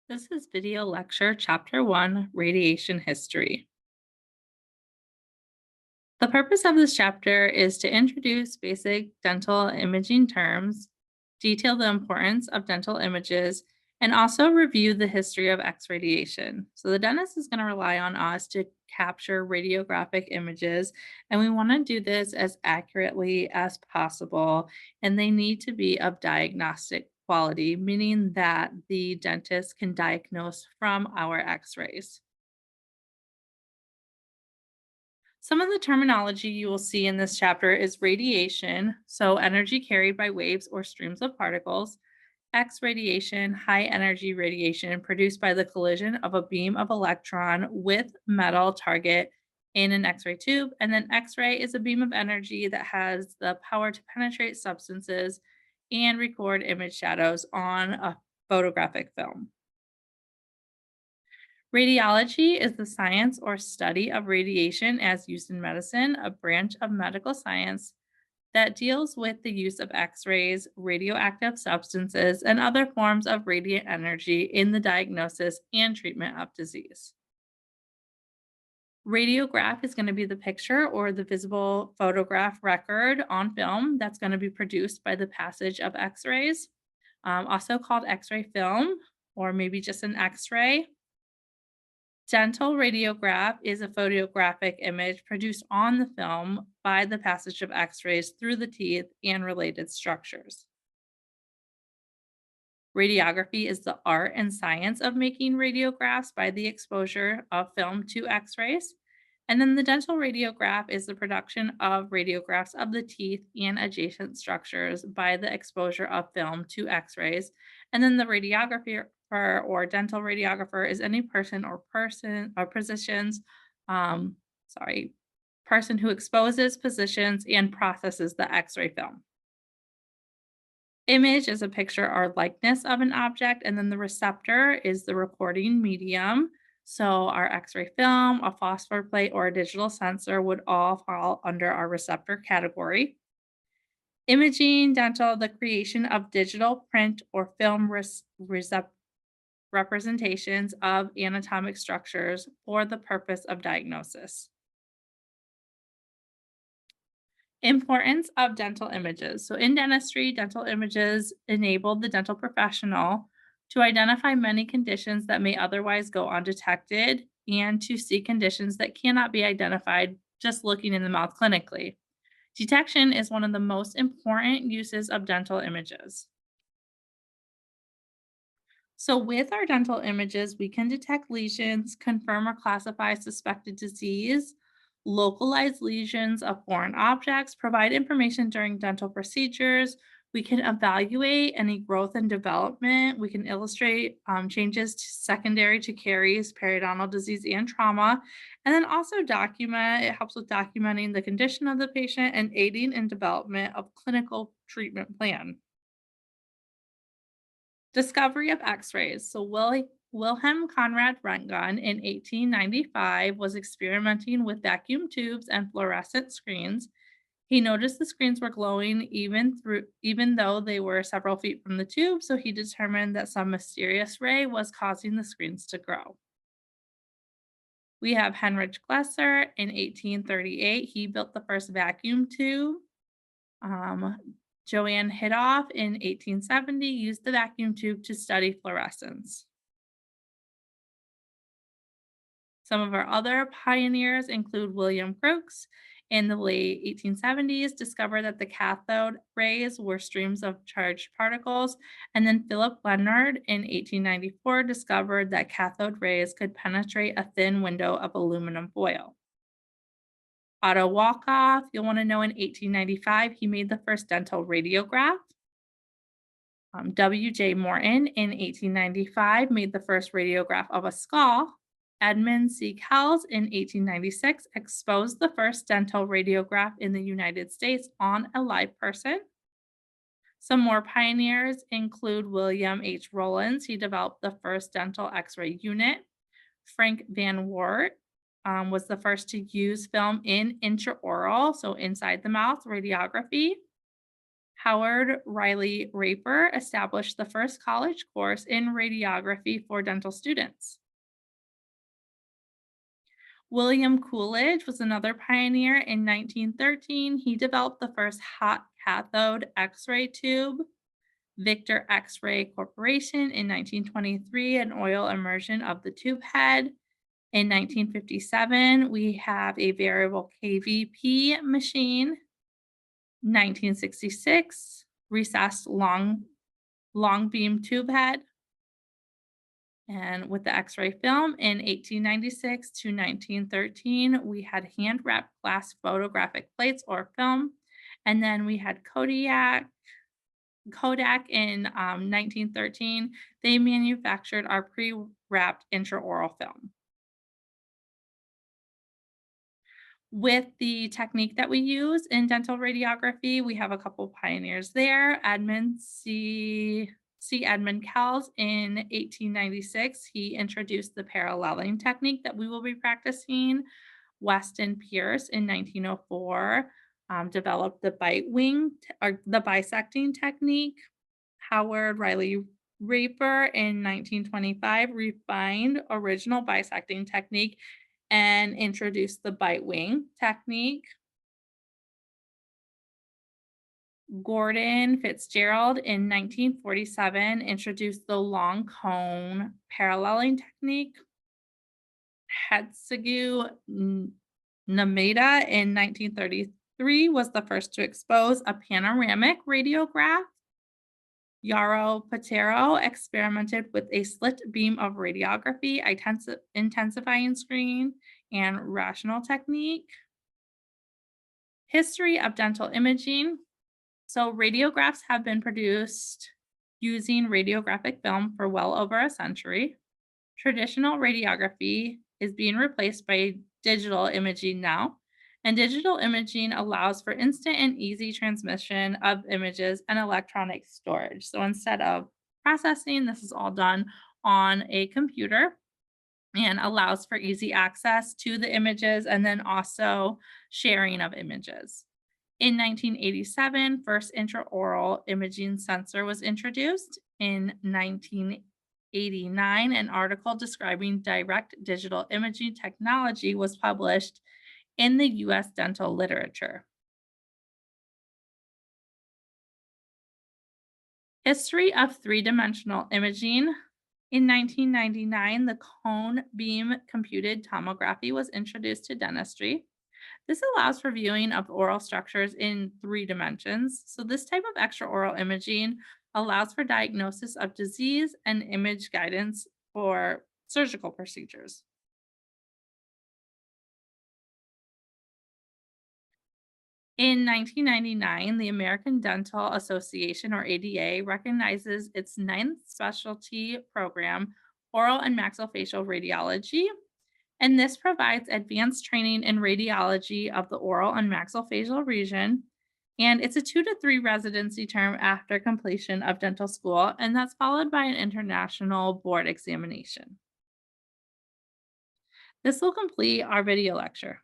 This is Video Lecture Chapter 1, Radiation History. The purpose of this chapter is to introduce basic dental imaging terms, detail the importance of dental images, and also review the history of X radiation. So the dentist is going to rely on us to capture radiographic images, and we want to do this as accurately as possible, and they need to be of diagnostic quality, meaning that the dentist can diagnose from our X-rays. Some of the terminology you will see in this chapter is radiation, so energy carried by waves or streams of particles, X radiation, high energy radiation produced by the collision of a beam of electron with metal target in an X-ray tube, and then X-ray is a beam of energy that has the power to penetrate substances and record image shadows on a photographic film. Radiology is the science or study of radiation as used in medicine, a branch of medical science that deals with the use of X rays, radioactive substances, and other forms of radiant energy in the diagnosis and treatment of disease. Radiograph is going to be the picture or the visible photograph record on film that's going to be produced by the passage of X rays, also called X ray film, or maybe just an X ray. Dental radiograph is a photographic image produced on the film by the passage of X-rays through the teeth and related structures. Radiography is the art and science of making radiographs by the exposure of film to X-rays. And then the dental radiograph is the production of radiographs of the teeth and adjacent structures by the exposure of film to X-rays. And then the radiographer or dental radiographer is any person or positions, um, sorry, person who exposes, positions, and processes the X-ray film. Image is a picture or likeness of an object, and then the receptor is the recording medium. So our X-ray film, a phosphor plate, or a digital sensor would all fall under our receptor category. Imaging, dental, the creation of digital print or film representations of anatomic structures for the purpose of diagnosis. Importance of dental images. So in dentistry, dental images enable the dental professional to identify many conditions that may otherwise go undetected and to see conditions that cannot be identified just looking in the mouth clinically. Detection is one of the most important uses of dental images. So with our dental images, we can detect lesions, confirm or classify suspected disease, localize lesions of foreign objects, provide information during dental procedures. We can evaluate any growth and development. We can illustrate changes secondary to caries, periodontal disease, and trauma. And then also document, it helps with documenting the condition of the patient and aiding in development of clinical treatment plan. Discovery of X-rays. So Wilhelm Conrad Röntgen in 1895 was experimenting with vacuum tubes and fluorescent screens. He noticed the screens were glowing even though they were several feet from the tube, so he determined that some mysterious ray was causing the screens to grow. We have Heinrich Glesser in 1838. He built the first vacuum tube. Um, Joanne Hithoff in 1870 used the vacuum tube to study fluorescence. Some of our other pioneers include William Crookes in the late 1870s, discovered that the cathode rays were streams of charged particles, and then Philip Leonard in 1894 discovered that cathode rays could penetrate a thin window of aluminum foil. Otto Walkhoff, you'll want to know in 1895, he made the first dental radiograph. W.J. Morton in 1895 made the first radiograph of a skull. Edmund C. Kells in 1896 exposed the first dental radiograph in the United States on a live person. Some more pioneers include William H. Rollins. He developed the first dental X-ray unit. Frank Van Wert was the first to use film in intraoral, so inside the mouth, radiography. Howard Riley Raper established the first college course in radiography for dental students. William Coolidge was another pioneer in 1913. He developed the first hot cathode X-ray tube. Victor X-Ray Corporation in 1923, an oil immersion of the tube head. In 1957, we have a variable KVP machine. 1966, recessed long beam tube head. And with the X-ray film in 1896 to 1913, we had hand-wrapped glass photographic plates or film. And then we had Kodak in 1913. They manufactured our pre-wrapped intraoral film. With the technique that we use in dental radiography, we have a couple pioneers there. Edmund Kells in 1896, he introduced the paralleling technique that we will be practicing. Weston Pierce in 1904 developed the bite wing or the bisecting technique. Howard Riley Raper in 1925 refined original bisecting technique and introduced the bite wing technique. Gordon Fitzgerald in 1947 introduced the long cone paralleling technique. Hetsugu Nameda in 1933 was the first to expose a panoramic radiograph. Yaro Patero experimented with a slit beam of radiography, intensifying screen, and rational technique. History of dental imaging. So radiographs have been produced using radiographic film for well over a century. Traditional radiography is being replaced by digital imaging now, and digital imaging allows for instant and easy transmission of images and electronic storage. So instead of processing, this is all done on a computer and allows for easy access to the images and then also sharing of images. In 1987, first intraoral imaging sensor was introduced. In 1989, an article describing direct digital imaging technology was published in the US dental literature. History of three-dimensional imaging. In 1999, the cone beam computed tomography was introduced to dentistry. This allows for viewing of oral structures in 3 dimensions. So this type of extraoral imaging allows for diagnosis of disease and image guidance for surgical procedures. In 1999, the American Dental Association, or ADA, recognizes its ninth specialty program, Oral and Maxillofacial Radiology, and this provides advanced training in radiology of the oral and maxillofacial region. And it's a 2 to 3 residency term after completion of dental school, and that's followed by an international board examination. This will complete our video lecture.